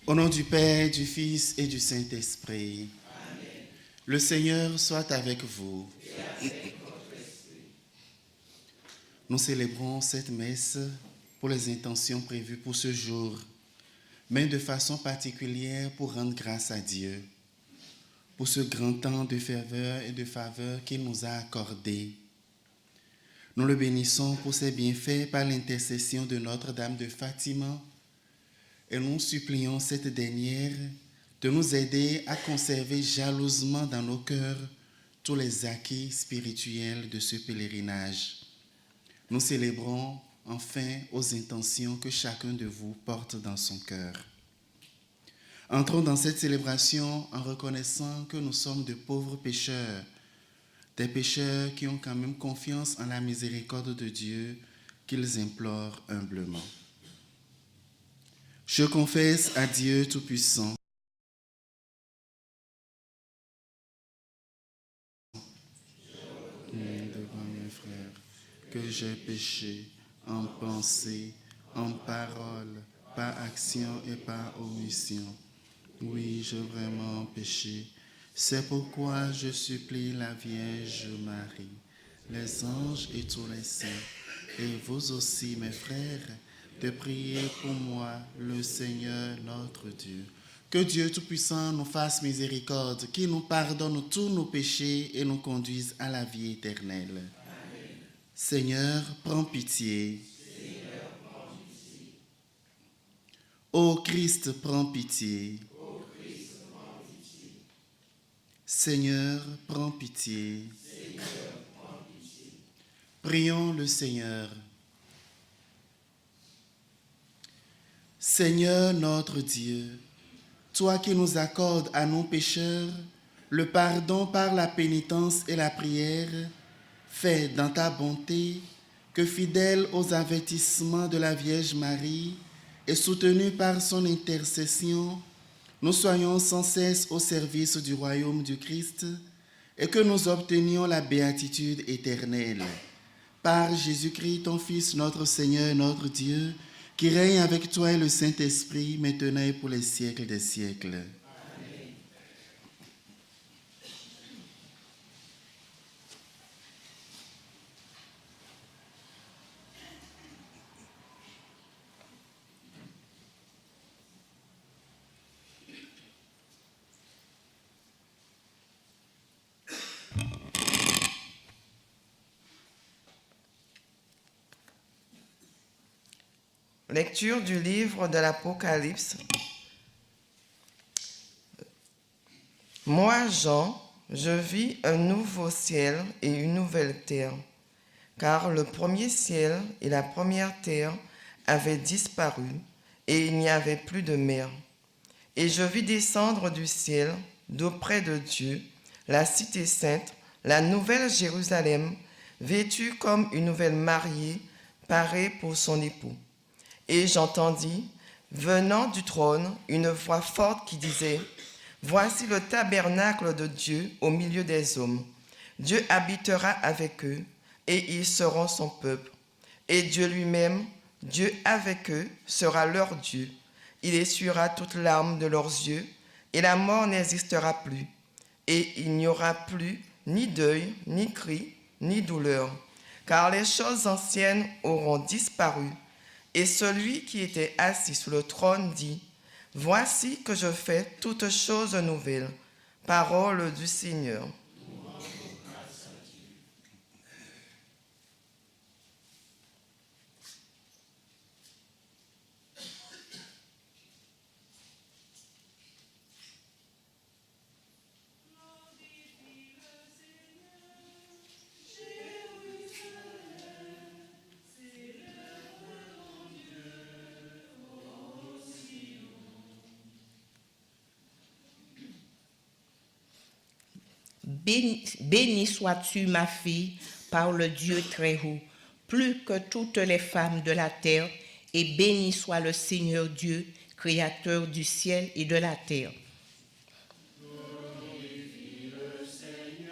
Au nom du Père, du Fils et du Saint-Esprit. Amen. Le Seigneur soit avec vous. Nous célébrons cette messe pour les intentions prévues pour ce jour, mais de façon particulière pour rendre grâce à Dieu, pour ce grand temps de ferveur et de faveur qu'il nous a accordé. Nous le bénissons pour ses bienfaits par l'intercession de Notre-Dame de Fatima, et nous supplions cette dernière de nous aider à conserver jalousement dans nos cœurs tous les acquis spirituels de ce pèlerinage. Nous célébrons enfin aux intentions que chacun de vous porte dans son cœur. Entrons dans cette célébration en reconnaissant que nous sommes de pauvres pécheurs, des pécheurs qui ont quand même confiance en la miséricorde de Dieu qu'ils implorent humblement. Je confesse à Dieu Tout-Puissant devant mes frères que j'ai péché en pensée, en parole, par action et par omission. Oui, j'ai vraiment péché. C'est pourquoi je supplie la Vierge Marie, les anges et tous les saints, et vous aussi, mes frères, de prier pour moi, le Seigneur notre Dieu. Que Dieu Tout-Puissant nous fasse miséricorde, qu'il nous pardonne tous nos péchés et nous conduise à la vie éternelle. Amen. Seigneur, prends pitié. Seigneur, prends pitié. Ô Christ, prends pitié. Ô Christ, prends pitié. Seigneur, prends pitié. Seigneur, prends pitié. Prions le Seigneur. Seigneur notre Dieu, toi qui nous accordes à nos pécheurs le pardon par la pénitence et la prière, fais dans ta bonté que, fidèles aux avertissements de la Vierge Marie et soutenus par son intercession, nous soyons sans cesse au service du royaume du Christ et que nous obtenions la béatitude éternelle. Par Jésus-Christ, ton Fils, notre Seigneur et notre Dieu, qui règne avec toi et le Saint-Esprit, maintenant et pour les siècles des siècles. Amen. Lecture du livre de l'Apocalypse. Moi, Jean, je vis un nouveau ciel et une nouvelle terre, car le premier ciel et la première terre avaient disparu, et il n'y avait plus de mer. Et je vis descendre du ciel, d'auprès de Dieu, la cité sainte, la nouvelle Jérusalem, vêtue comme une nouvelle mariée, parée pour son époux. Et j'entendis, venant du trône, une voix forte qui disait, « Voici le tabernacle de Dieu au milieu des hommes. Dieu habitera avec eux, et ils seront son peuple. Et Dieu lui-même, Dieu avec eux, sera leur Dieu. Il essuiera toute larme de leurs yeux, et la mort n'existera plus. Et il n'y aura plus ni deuil, ni cri, ni douleur, car les choses anciennes auront disparu. » Et celui qui était assis sur le trône dit, « Voici que je fais toutes choses nouvelles. » Parole du Seigneur. Béni sois-tu, ma fille, par le Dieu très haut, plus que toutes les femmes de la terre, et béni soit le Seigneur Dieu, créateur du ciel et de la terre. Glorifie le Seigneur.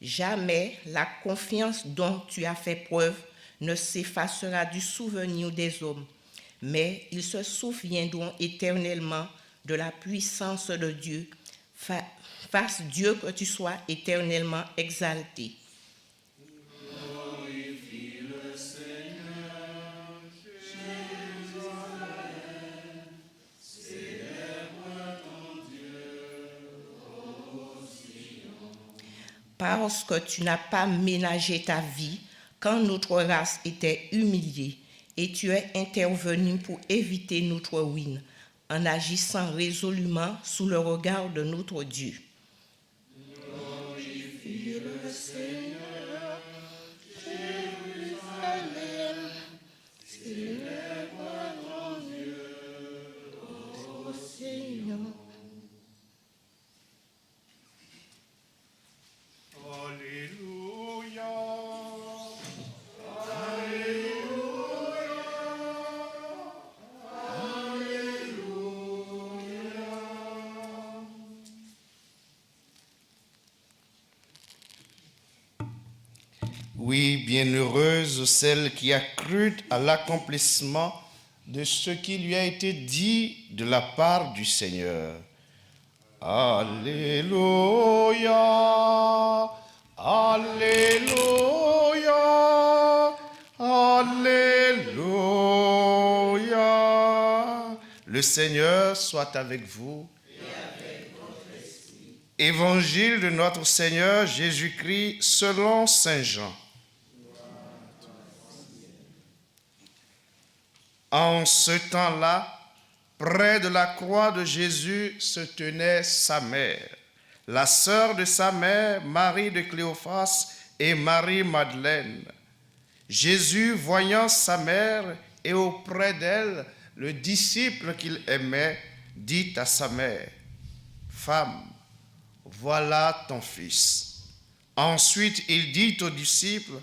Jamais la confiance dont tu as fait preuve ne s'effacera du souvenir des hommes, mais ils se souviendront éternellement de la puissance de Dieu. Fasse Dieu que tu sois éternellement exalté. Parce que tu n'as pas ménagé ta vie quand notre race était humiliée, et tu es intervenu pour éviter notre ruine, en agissant résolument sous le regard de notre Dieu. Glorifie le Seigneur, Jérusalem, célèbre ton Dieu, ô Seigneur. Alléluia. Oui, bienheureuse celle qui a cru à l'accomplissement de ce qui lui a été dit de la part du Seigneur. Alléluia, Alléluia, Alléluia. Le Seigneur soit avec vous. Évangile de notre Seigneur Jésus-Christ selon Saint Jean. En ce temps-là, près de la croix de Jésus se tenait sa mère, la sœur de sa mère, Marie de Cléophas et Marie-Madeleine. Jésus, voyant sa mère et auprès d'elle le disciple qu'il aimait, dit à sa mère, « Femme, voilà ton fils. » Ensuite, il dit au disciple,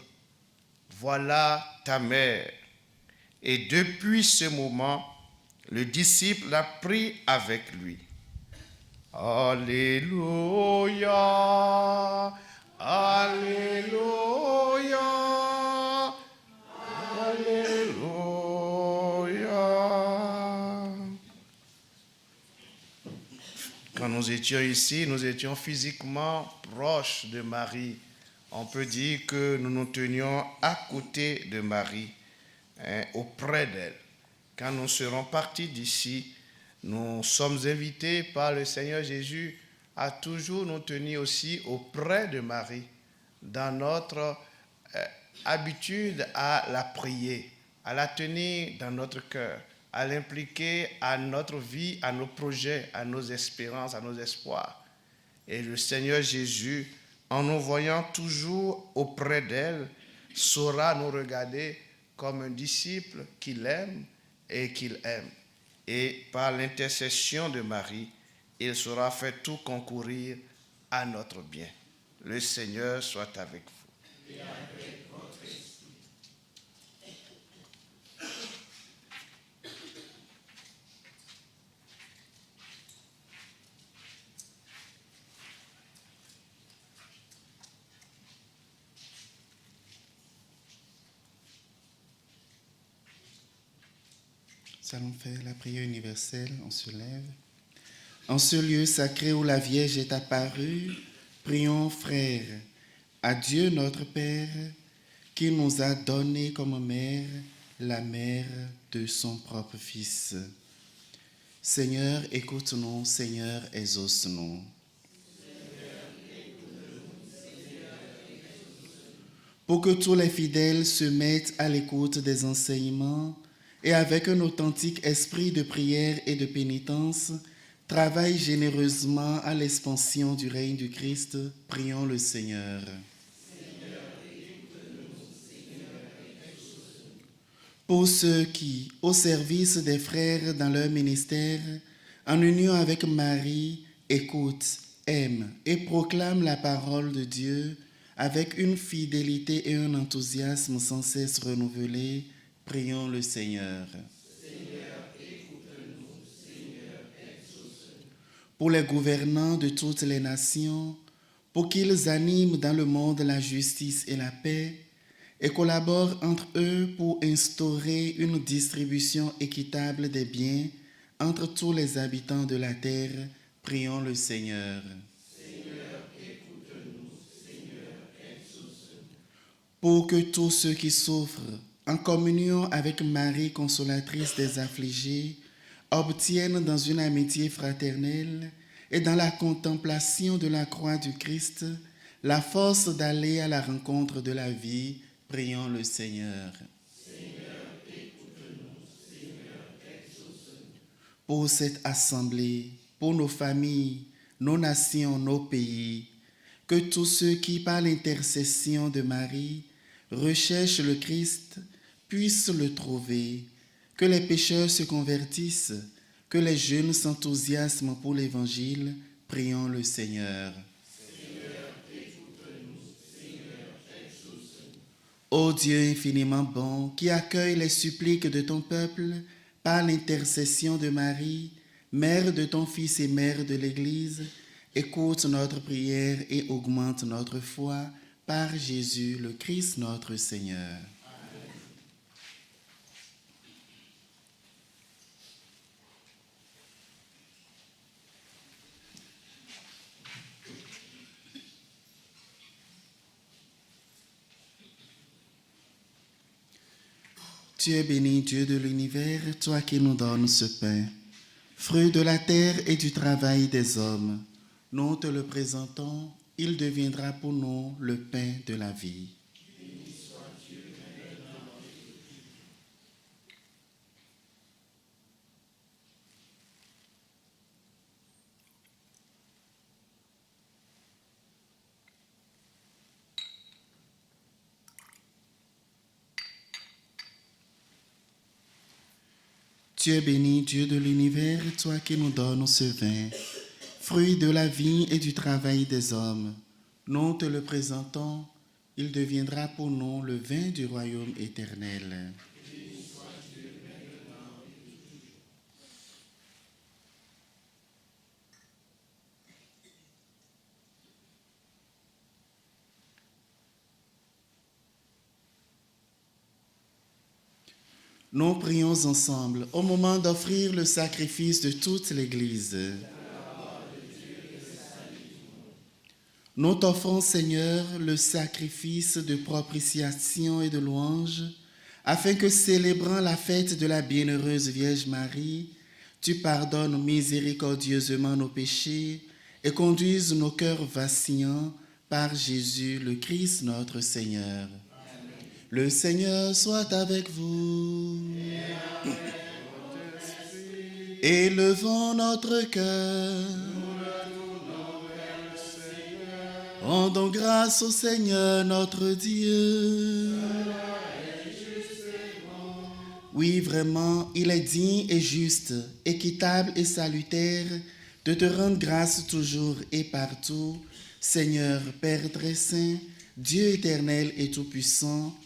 « Voilà ta mère. » Et depuis ce moment, le disciple l'a pris avec lui. Alléluia, Alléluia, Alléluia. Quand nous étions ici, nous étions physiquement proches de Marie. On peut dire que nous nous tenions à côté de Marie, auprès d'elle. Quand nous serons partis d'ici, nous sommes invités par le Seigneur Jésus à toujours nous tenir aussi auprès de Marie, dans notre habitude à la prier, à la tenir dans notre cœur, à l'impliquer à notre vie, à nos projets, à nos espérances, à nos espoirs. Et le Seigneur Jésus, en nous voyant toujours auprès d'elle, saura nous regarder comme un disciple qu'il aime et qu'il aime. Et par l'intercession de Marie, il saura faire tout concourir à notre bien. Le Seigneur soit avec vous. Et avec votre esprit. Nous allons faire la prière universelle, on se lève. En ce lieu sacré où la Vierge est apparue, prions, frères, à Dieu notre Père, qui nous a donné comme mère la mère de son propre Fils. Seigneur, écoute-nous, Seigneur, exauce-nous. Pour que tous les fidèles se mettent à l'écoute des enseignements et avec un authentique esprit de prière et de pénitence, travaillent généreusement à l'expansion du règne du Christ, prions le Seigneur. Pour ceux qui, au service des frères dans leur ministère, en union avec Marie, écoutent, aiment et proclament la parole de Dieu avec une fidélité et un enthousiasme sans cesse renouvelés, prions le Seigneur. Pour les gouvernants de toutes les nations, pour qu'ils animent dans le monde la justice et la paix et collaborent entre eux pour instaurer une distribution équitable des biens entre tous les habitants de la terre. Prions le Seigneur. Pour que tous ceux qui souffrent, en communion avec Marie, consolatrice des affligés, obtiennent dans une amitié fraternelle et dans la contemplation de la croix du Christ la force d'aller à la rencontre de la vie. Prions le Seigneur. Pour cette assemblée, pour nos familles, nos nations, nos pays, que tous ceux qui, par l'intercession de Marie, recherchent le Christ, puissent le trouver, que les pécheurs se convertissent, que les jeunes s'enthousiasment pour l'Évangile. Prions le Seigneur. Ô Dieu infiniment bon, qui accueille les suppliques de ton peuple par l'intercession de Marie, mère de ton Fils et mère de l'Église, écoute notre prière et augmente notre foi par Jésus le Christ notre Seigneur. Tu es béni, Dieu de l'univers, toi qui nous donnes ce pain, fruit de la terre et du travail des hommes. Nous te le présentons, il deviendra pour nous le pain de la vie. Tu es béni, Dieu de l'univers, toi qui nous donnes ce vin, fruit de la vie et du travail des hommes. Nous te le présentons, il deviendra pour nous le vin du royaume éternel. Nous prions ensemble au moment d'offrir le sacrifice de toute l'Église. Nous t'offrons, Seigneur, le sacrifice de propitiation et de louange, afin que, célébrant la fête de la bienheureuse Vierge Marie, tu pardonnes miséricordieusement nos péchés et conduises nos cœurs vacillants par Jésus le Christ notre Seigneur. Le Seigneur soit avec vous. Élevons notre cœur. Rendons grâce au Seigneur notre Dieu. Oui, vraiment, il est digne et juste, équitable et salutaire de te rendre grâce toujours et partout, Seigneur, Père très saint, Dieu éternel et tout-puissant,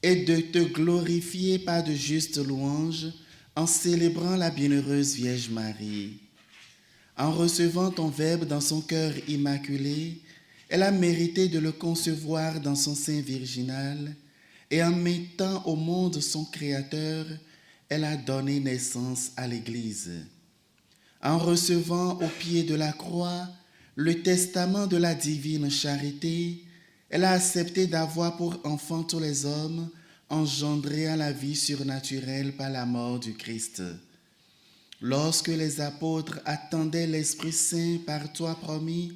et de te glorifier par de justes louanges en célébrant la bienheureuse Vierge Marie. En recevant ton Verbe dans son cœur immaculé, elle a mérité de le concevoir dans son sein virginal, et en mettant au monde son Créateur, elle a donné naissance à l'Église. En recevant au pied de la croix le testament de la divine charité, elle a accepté d'avoir pour enfants tous les hommes engendrés à la vie surnaturelle par la mort du Christ. Lorsque les apôtres attendaient l'Esprit Saint par toi promis,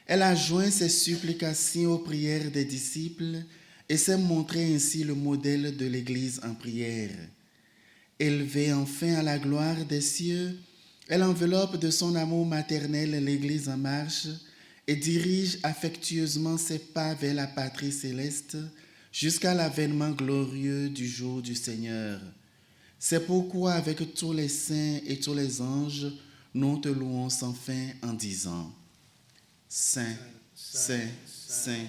elle a joint ses supplications aux prières des disciples et s'est montrée ainsi le modèle de l'Église en prière. Élevée enfin à la gloire des cieux, elle enveloppe de son amour maternel l'Église en marche et dirige affectueusement ses pas vers la patrie céleste jusqu'à l'avènement glorieux du jour du Seigneur. C'est pourquoi avec tous les saints et tous les anges, nous te louons sans fin en disant: Saint, Saint, Saint,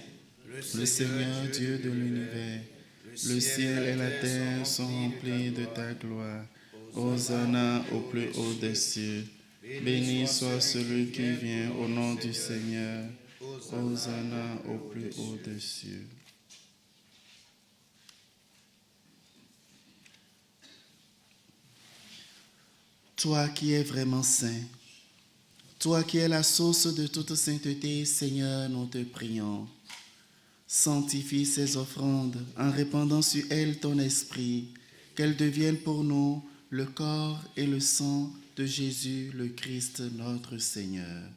le Seigneur Dieu de l'univers, le ciel et la terre sont remplis de ta gloire. Hosanna au plus haut des cieux. Béni soit celui qui vient au nom du Seigneur. Hosanna au plus haut des cieux. Toi qui es vraiment saint, toi qui es la source de toute sainteté, Seigneur, nous te prions. Sanctifie ces offrandes en répandant sur elles ton esprit, qu'elles deviennent pour nous le corps et le sang de Jésus, le Christ, notre Seigneur.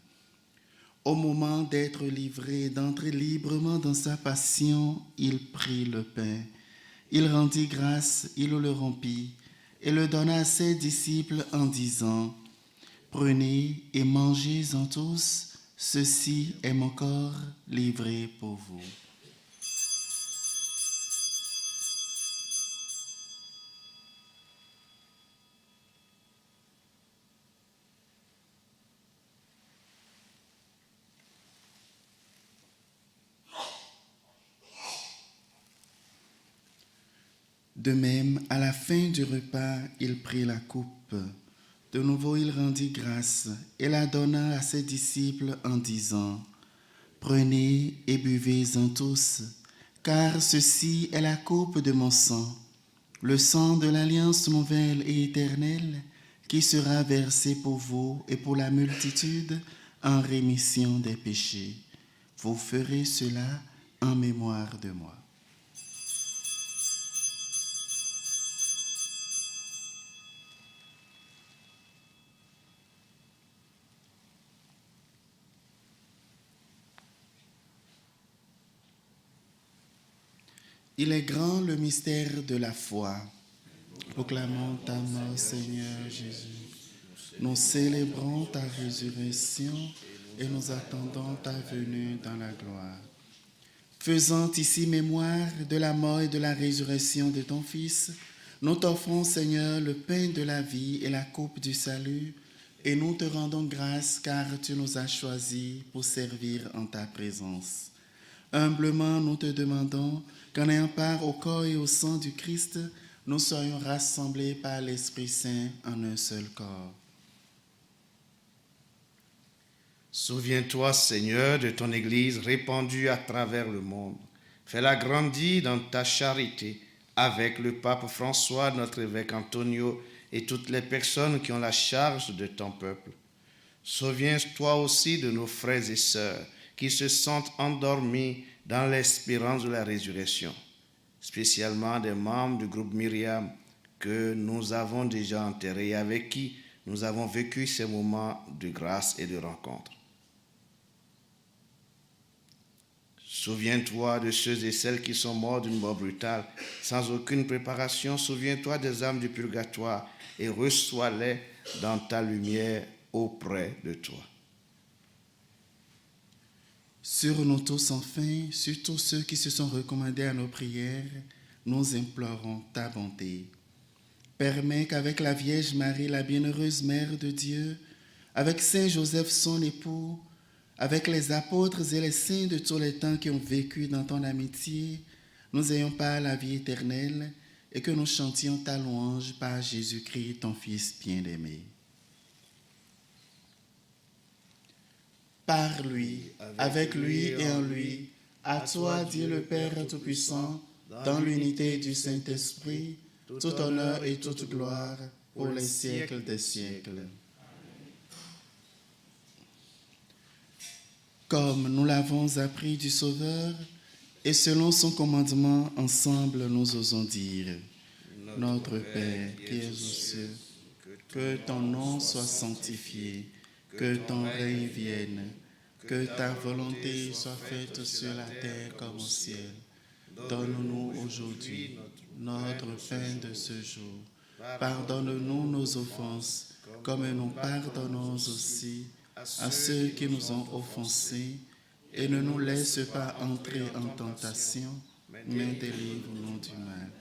Au moment d'être livré, d'entrer librement dans sa passion, il prit le pain. Il rendit grâce, il le rompit et le donna à ses disciples en disant : Prenez et mangez-en tous, ceci est mon corps livré pour vous. De même, à la fin du repas, il prit la coupe. De nouveau, il rendit grâce et la donna à ses disciples en disant : Prenez et buvez-en tous, car ceci est la coupe de mon sang, le sang de l'alliance nouvelle et éternelle, qui sera versé pour vous et pour la multitude en rémission des péchés. Vous ferez cela en mémoire de moi. Il est grand le mystère de la foi. Proclamons ta mort, Seigneur Jésus. Nous célébrons ta résurrection et nous attendons ta venue dans la gloire. Faisant ici mémoire de la mort et de la résurrection de ton Fils, nous t'offrons, Seigneur, le pain de la vie et la coupe du salut, et nous te rendons grâce car tu nous as choisis pour servir en ta présence. Humblement, nous te demandons qu'en ayant part au corps et au sang du Christ, nous soyons rassemblés par l'Esprit Saint en un seul corps. Souviens-toi, Seigneur, de ton Église répandue à travers le monde. Fais-la grandir dans ta charité avec le pape François, notre évêque Antonio et toutes les personnes qui ont la charge de ton peuple. Souviens-toi aussi de nos frères et sœurs qui se sentent endormis dans l'espérance de la résurrection, spécialement des membres du groupe Myriam que nous avons déjà enterrés et avec qui nous avons vécu ces moments de grâce et de rencontre. Souviens-toi de ceux et celles qui sont morts d'une mort brutale, sans aucune préparation. Souviens-toi des âmes du purgatoire et reçois-les dans ta lumière auprès de toi. Sur nous tous enfin, sur tous ceux qui se sont recommandés à nos prières, nous implorons ta bonté. Permets qu'avec la Vierge Marie, la bienheureuse Mère de Dieu, avec Saint Joseph son époux, avec les apôtres et les saints de tous les temps qui ont vécu dans ton amitié, nous ayons part à la vie éternelle et que nous chantions ta louange par Jésus-Christ, ton Fils bien-aimé. Par lui, avec lui et en lui, à toi, Dieu le Père Tout-Puissant, dans l'unité du Saint-Esprit, tout honneur et toute gloire pour les siècles des siècles. Comme nous l'avons appris du Sauveur, et selon son commandement, ensemble nous osons dire : Notre Père qui es aux cieux, que ton nom soit sanctifié, que ton règne vienne, que ta volonté soit faite sur la terre comme au ciel. Donne-nous aujourd'hui notre pain de ce jour. Pardonne-nous nos offenses, comme nous pardonnons aussi à ceux qui nous ont offensés, et ne nous laisse pas entrer en tentation, mais délivre-nous du mal.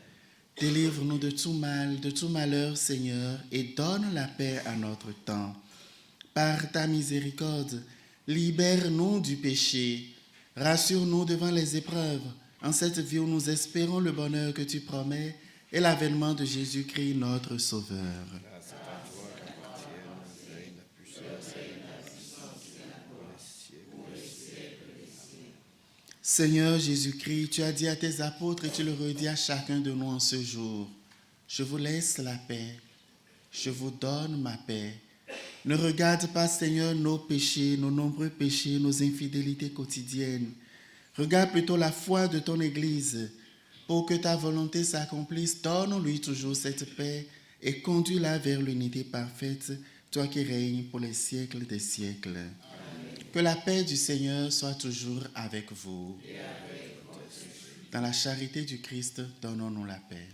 Délivre-nous de tout mal, de tout malheur, Seigneur, et donne la paix à notre temps. Par ta miséricorde, libère-nous du péché, rassure-nous devant les épreuves, en cette vie où nous espérons le bonheur que tu promets et l'avènement de Jésus-Christ, notre Sauveur. Seigneur Jésus-Christ, tu as dit à tes apôtres et tu le redis à chacun de nous en ce jour. Je vous laisse la paix, je vous donne ma paix. Ne regarde pas, Seigneur, nos péchés, nos nombreux péchés, nos infidélités quotidiennes. Regarde plutôt la foi de ton Église. Pour que ta volonté s'accomplisse, donne-lui toujours cette paix et conduis-la vers l'unité parfaite, toi qui règnes pour les siècles des siècles. Amen. Que la paix du Seigneur soit toujours avec vous. Et avec votre esprit. Dans la charité du Christ, donnons-nous la paix.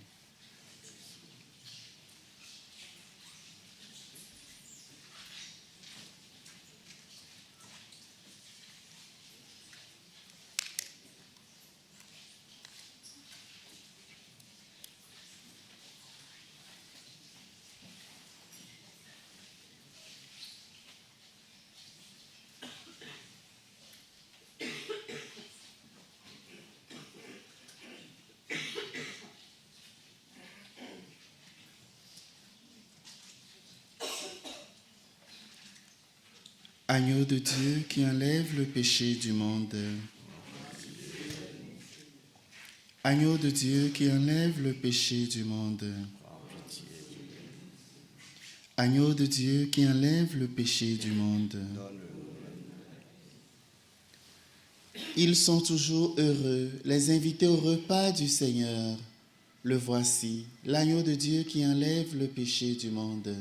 Agneau de Dieu qui enlève le péché du monde. Agneau de Dieu qui enlève le péché du monde. Agneau de Dieu qui enlève le péché du monde. Ils sont toujours heureux, les invités au repas du Seigneur. Le voici, l'agneau de Dieu qui enlève le péché du monde.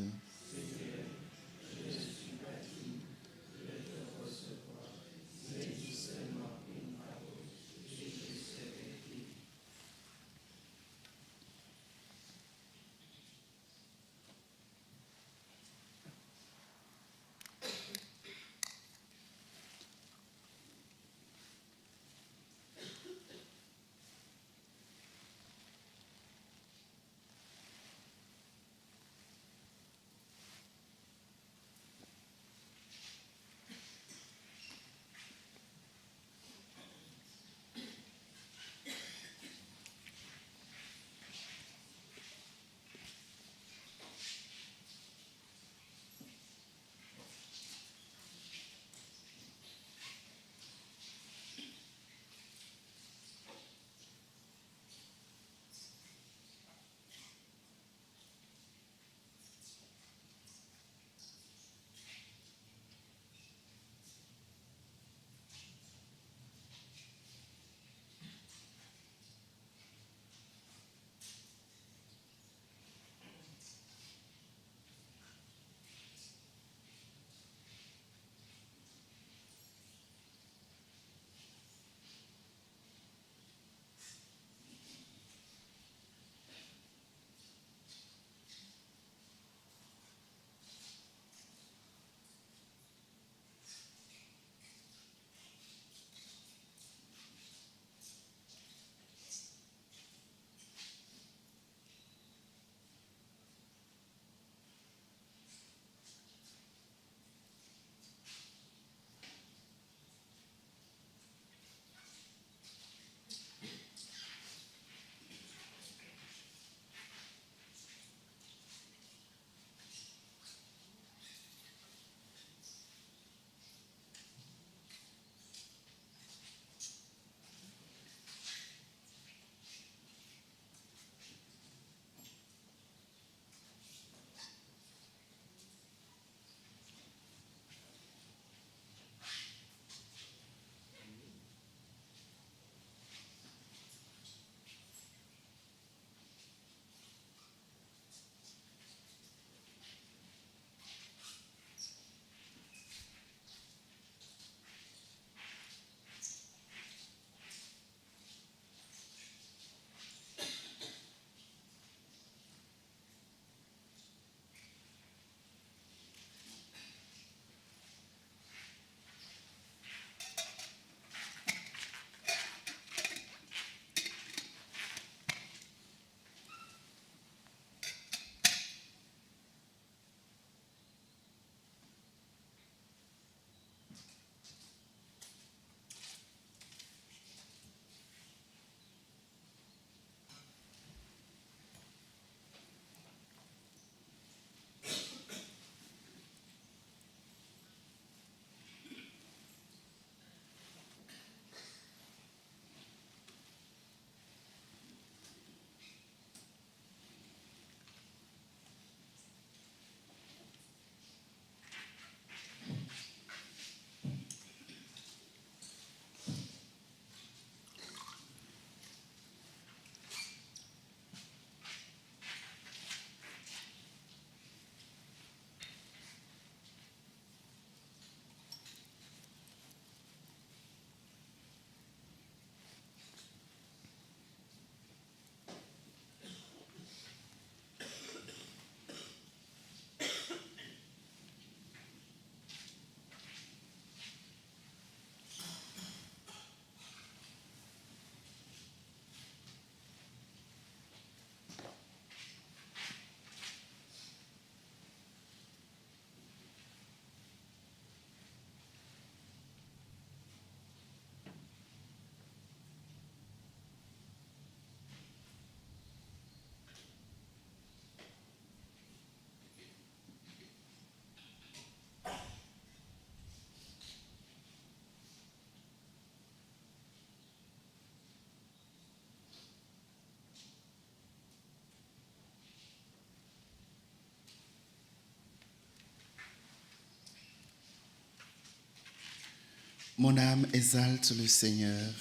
Mon âme exalte le Seigneur,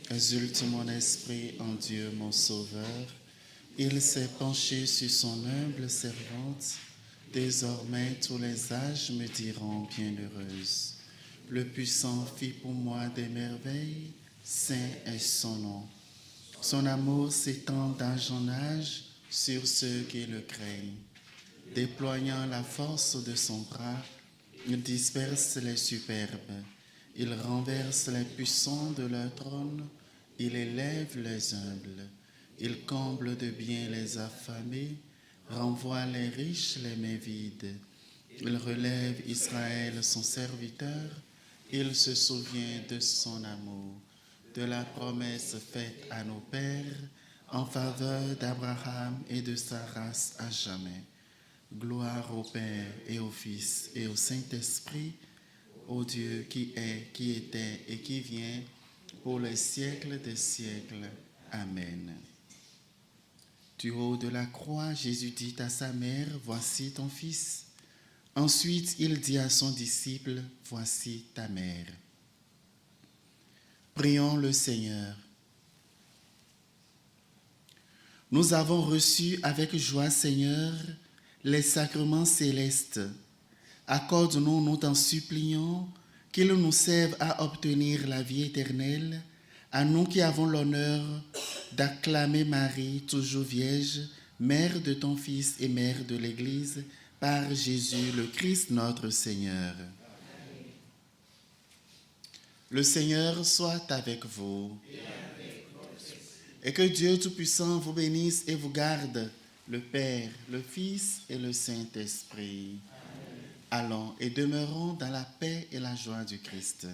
exulte mon esprit en Dieu mon Sauveur. Il s'est penché sur son humble servante. Désormais tous les âges me diront bienheureuse. Le puissant fit pour moi des merveilles, saint est son nom. Son amour s'étend d'âge en âge sur ceux qui le craignent. Déployant la force de son bras, il disperse les superbes. Il renverse les puissants de leur trône, il élève les humbles. Il comble de bien les affamés, renvoie les riches les mains vides. Il relève Israël son serviteur, il se souvient de son amour, de la promesse faite à nos pères en faveur d'Abraham et de sa race à jamais. Gloire au Père et au Fils et au Saint-Esprit, ô Dieu qui est, qui était et qui vient, pour les siècles des siècles. Amen. Du haut de la croix, Jésus dit à sa mère, « Voici ton fils ». Ensuite, il dit à son disciple, « Voici ta mère ». Prions le Seigneur. Nous avons reçu avec joie, Seigneur, les sacrements célestes. Accorde-nous, nous t'en supplions, qu'ils nous servent à obtenir la vie éternelle, à nous qui avons l'honneur d'acclamer Marie, toujours Vierge, Mère de ton Fils et Mère de l'Église, par Jésus le Christ notre Seigneur. Le Seigneur soit avec vous. Et que Dieu Tout-Puissant vous bénisse et vous garde, le Père, le Fils et le Saint-Esprit. Allons et demeurons dans la paix et la joie du Christ.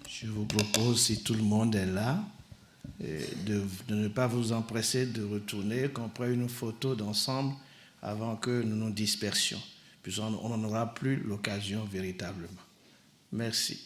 Je vous propose, si tout le monde est là, de ne pas vous empresser de retourner, qu'on prenne une photo d'ensemble avant que nous nous dispersions. Puis on n'en aura plus l'occasion véritablement. Merci.